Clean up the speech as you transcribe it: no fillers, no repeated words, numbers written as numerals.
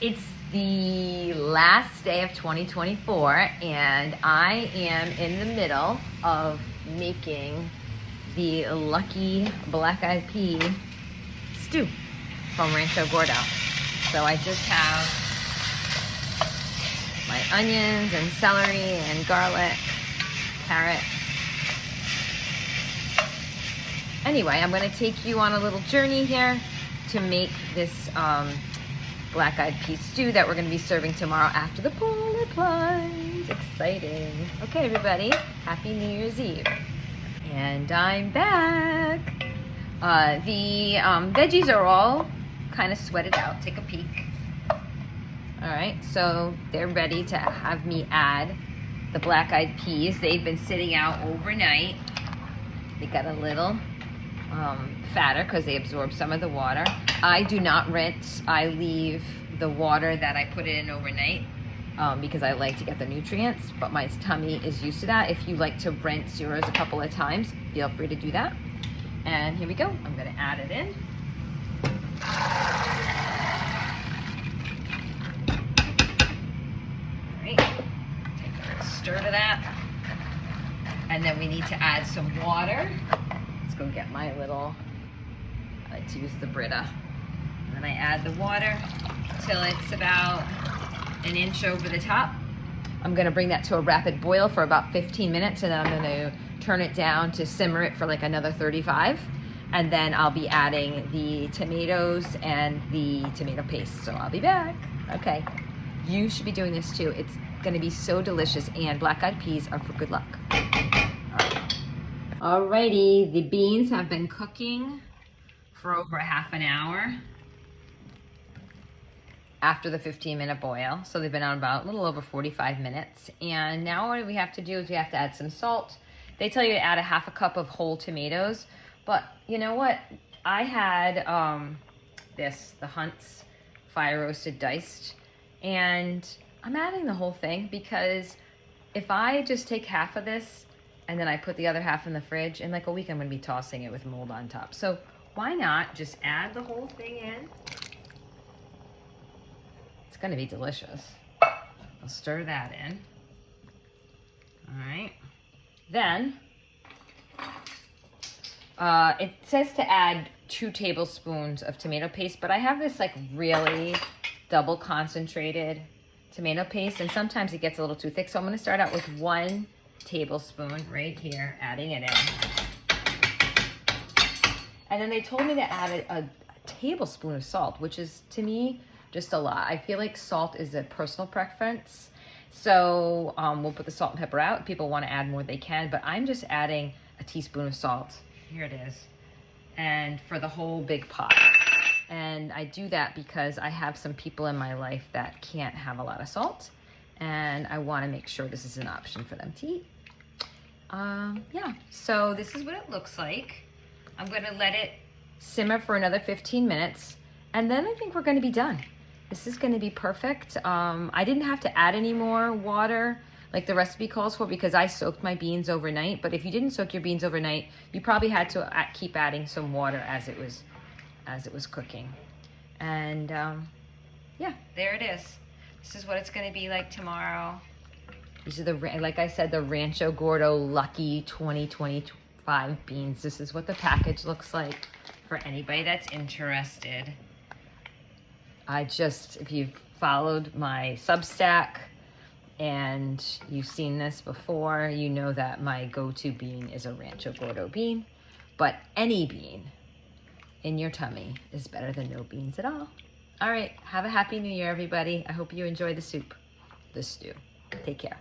It's the last day of 2024 and I am in the middle of making the lucky black-eyed pea stew from Rancho Gordo. So I just have my onions and celery and garlic, carrots. Anyway, I'm going to take you on a little journey here to make this black-eyed pea stew that we're going to be serving tomorrow after the polar plunge. Exciting. Okay, everybody, happy New Year's Eve. And I'm back. The veggies are all kind of sweated out. Take a peek. All right, so they're ready to have me add the black-eyed peas. They've been sitting out overnight. They got a little fatter because they absorb some of the water. I do not rinse. I leave the water that I put it in overnight because I like to get the nutrients, but my tummy is used to that. If you like to rinse yours a couple of times, feel free to do that. And here we go. I'm going to add it in. All right. Take a little stir to that. And then we need to add some water. Let's go get my little, I like to use the Brita. And then I add the water till it's about an inch over the top. I'm gonna bring that to a rapid boil for about 15 minutes and then I'm gonna turn it down to simmer it for like another 35. And then I'll be adding the tomatoes and the tomato paste. So I'll be back. Okay, you should be doing this too. It's gonna be so delicious and black-eyed peas are for good luck. Alrighty, the beans have been cooking for over a half an hour after the 15-minute boil. So they've been on about a little over 45 minutes. And now what we have to do is we have to add some salt. They tell you to add a half a cup of whole tomatoes, but you know what? I had the Hunt's fire roasted diced, and I'm adding the whole thing because if I just take half of this and then I put the other half in the fridge, in like a week I'm gonna be tossing it with mold on top. So why not just add the whole thing in? It's gonna be delicious. I'll stir that in. All right. Then, it says to add 2 tablespoons of tomato paste, but I have this like really double concentrated tomato paste, and sometimes it gets a little too thick. So I'm gonna start out with 1 tablespoon right here, adding it in. And then they told me to add a tablespoon of salt, which is, to me, just a lot. I feel like salt is a personal preference. So we'll put the salt and pepper out. People want to add more, they can, but I'm just adding a teaspoon of salt. Here it is. And for the whole big pot. And I do that because I have some people in my life that can't have a lot of salt. And I want to make sure this is an option for them to eat. Yeah, so this is what it looks like. I'm going to let it simmer for another 15 minutes, and then I think we're going to be done. This is going to be perfect. I didn't have to add any more water like the recipe calls for because I soaked my beans overnight, but if you didn't soak your beans overnight, you probably had to keep adding some water as it was cooking. And yeah, there it is. This is what it's going to be like tomorrow. These are like I said, the Rancho Gordo Lucky 2025 beans. This is what the package looks like for anybody that's interested. If you've followed my Substack and you've seen this before, you know that my go-to bean is a Rancho Gordo bean. But any bean in your tummy is better than no beans at all. All right, have a happy new year, everybody. I hope you enjoy the stew. Take care.